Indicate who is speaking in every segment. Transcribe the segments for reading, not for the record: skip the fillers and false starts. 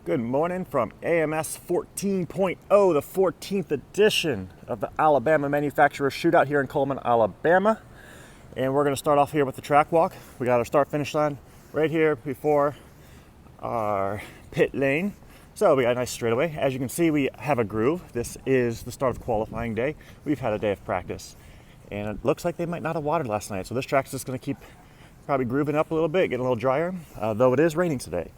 Speaker 1: Good morning from A.M.S 14.0, the 14th edition of the Alabama Manufacturers Shootout here in Cullman, Alabama. And we're going to start off here with the track walk. We got our start-finish line right here before our pit lane. So we got a nice straightaway. As you can see, we have a groove. This is the start of qualifying day. We've had a day of practice. And it looks like they might not have watered last night. So this track's just going to keep probably grooving up a little bit, getting a little drier, though it is raining today.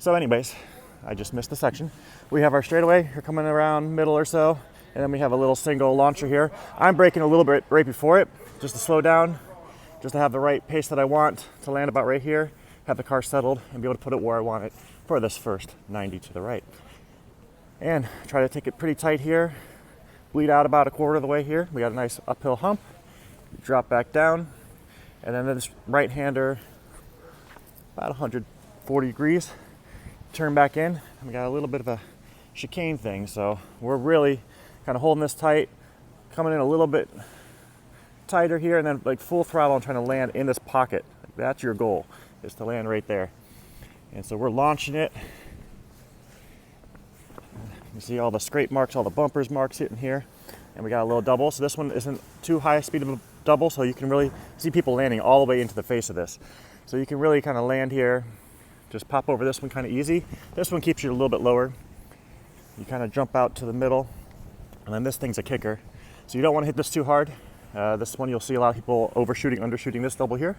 Speaker 1: So anyways, I just missed the section. We have our straightaway here coming around middle or so, and then we have a little single launcher here. I'm braking a little bit right before it, just to slow down, just to have the right pace that I want to land about right here, have the car settled, and be able to put it where I want it for this first 90 to the right. And try to take it pretty tight here, bleed out about a quarter of the way here. We got a nice uphill hump, drop back down, and then this right-hander, about 140 degrees, turn back in, and we got a little bit of a chicane thing, so we're really kind of holding this tight, coming in a little bit tighter here, and then like full throttle and trying to land in this pocket. That's your goal, is to land right there. And so we're launching it. You see all the scrape marks, all the bumpers marks hitting here, and we got a little double. So this one isn't too high speed of a double, so you can really see people landing all the way into the face of this. So you can really kind of land here. Just pop over this one kind of easy. This one keeps you a little bit lower. You kind of jump out to the middle, and then this thing's a kicker. So you don't want to hit this too hard. This one you'll see a lot of people overshooting, undershooting this double here.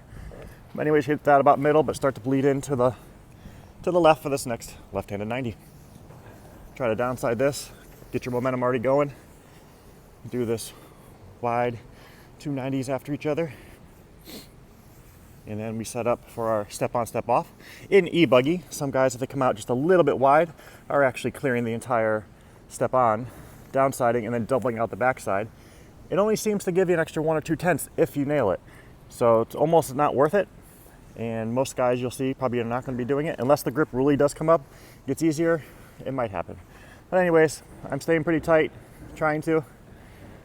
Speaker 1: But anyways, hit that about middle, but start to bleed into the left for this next left-handed 90. Try to downside this, get your momentum already going. Do this wide 290s after each other. And then we set up for our step on, step off. In E-buggy, some guys, if they come out just a little bit wide, are actually clearing the entire step on, downsiding, and then doubling out the backside. It only seems to give you an extra 1 or 2 tenths if you nail it. So it's almost not worth it. And most guys you'll see probably are not going to be doing it. Unless the grip really does come up, gets easier, it might happen. But anyways, I'm staying pretty tight, trying to.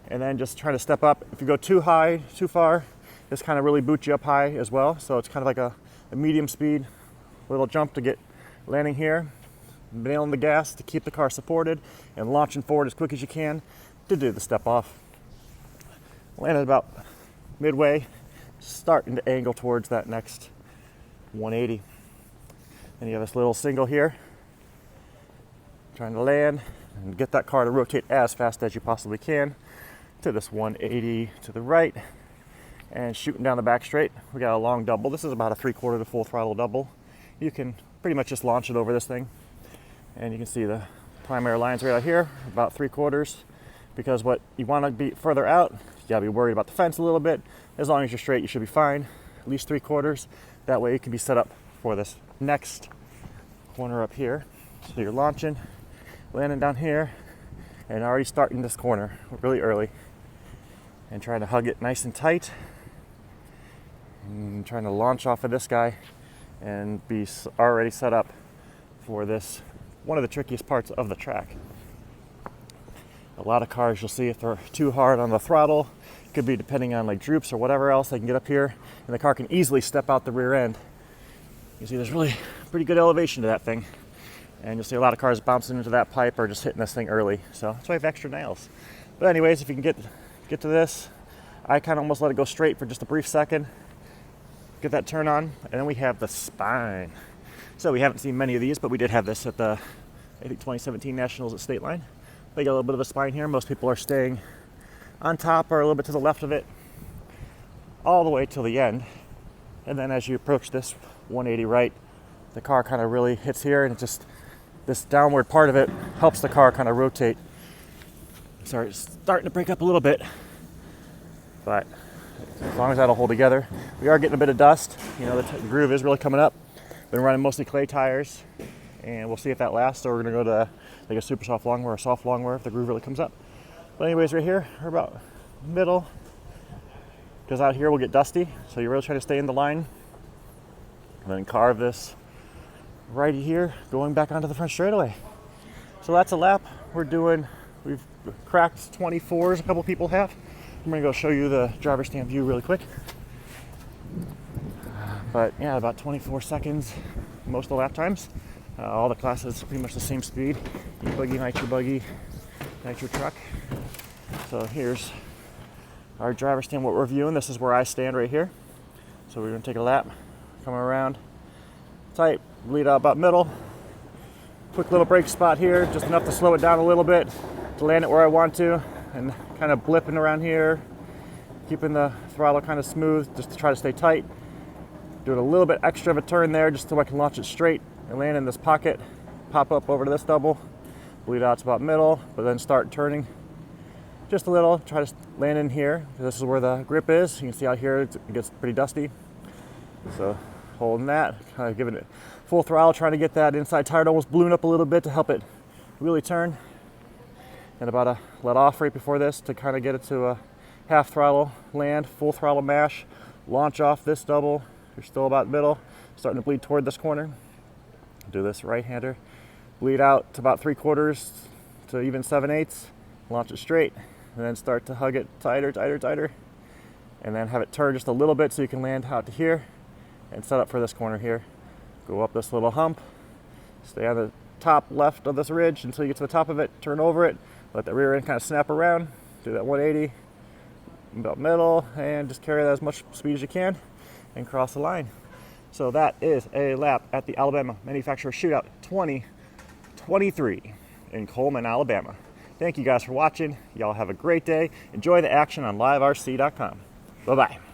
Speaker 1: And then just trying to step up. If you go too high, too far, this kind of really boots you up high as well. So it's kind of like a medium speed little jump to get landing here, nailing the gas to keep the car supported, and launching forward as quick as you can to do the step off. Landed about midway, starting to angle towards that next 180. Then you have this little single here, trying to land and get that car to rotate as fast as you possibly can to this 180 to the right. And shooting down the back straight, we got a long double. This is about a 3/4 to full throttle double. You can pretty much just launch it over this thing. And you can see the primary lines right out here, about 3/4. Because what you want to be further out, you gotta be worried about the fence a little bit. As long as you're straight, you should be fine. At least 3/4. That way it can be set up for this next corner up here. So you're launching, landing down here, and already starting this corner really early. And trying to hug it nice and tight. And trying to launch off of this guy and be already set up for this, one of the trickiest parts of the track. A lot of cars you'll see if they're too hard on the throttle, it could be depending on like droops or whatever else, they can get up here and the car can easily step out the rear end. You see there's really pretty good elevation to that thing. And you'll see a lot of cars bouncing into that pipe or just hitting this thing early. So that's why I have extra nails. But anyways, if you can get to this, I kind of almost let it go straight for just a brief second. Get that turn on, and then we have the spine. So we haven't seen many of these, but we did have this at the, I think, 2017 Nationals at State Line. They got a little bit of a spine here. Most people are staying on top or a little bit to the left of it, all the way till the end. And then as you approach this 180 right, the car kind of really hits here, and it just, this downward part of it helps the car kind of rotate. Sorry, it's starting to break up a little bit, but as long as that'll hold together. We are getting a bit of dust. You know, the groove is really coming up. Been running mostly clay tires, and we'll see if that lasts. So we're gonna go to like a super soft long wear or soft long wear if the groove really comes up. But anyways, right here, we're about middle. Because out here we'll get dusty, so you're really trying to stay in the line. And then carve this right here, going back onto the front straightaway. So that's a lap. We've cracked 24s, a couple people have. I'm gonna go show you the driver's stand view really quick. But yeah, about 24 seconds most of the lap times. All the classes pretty much the same speed. E-buggy, nitro buggy, nitro truck. So here's our driver stand, what we're viewing. This is where I stand right here. So we're gonna take a lap, coming around tight, bleed out about middle. Quick little brake spot here, just enough to slow it down a little bit, to land it where I want to, and kind of blipping around here, keeping the throttle kind of smooth, just to try to stay tight. Doing a little bit extra of a turn there, just so I can launch it straight and land in this pocket, pop up over to this double, bleed out to about middle, but then start turning just a little, try to land in here. This is where the grip is. You can see out here it gets pretty dusty. So holding that, kind of giving it full throttle, trying to get that inside tire to almost balloon up a little bit to help it really turn. And about a let off right before this to kind of get it to a half throttle land, full throttle mash, launch off this double. You're still about middle, starting to bleed toward this corner. Do this right-hander, bleed out to about 3/4 to even 7/8, launch it straight, and then start to hug it tighter, tighter, tighter, and then have it turn just a little bit so you can land out to here and set up for this corner here. Go up this little hump, stay on the top left of this ridge until you get to the top of it, turn over it, let the rear end kind of snap around, do that 180, about middle, and just carry that as much speed as you can and cross the line. So that is a lap at the Alabama Manufacturers Shootout 2023 in Cullman, Alabama. Thank you guys for watching. Y'all have a great day. Enjoy the action on liverc.com. Bye-bye.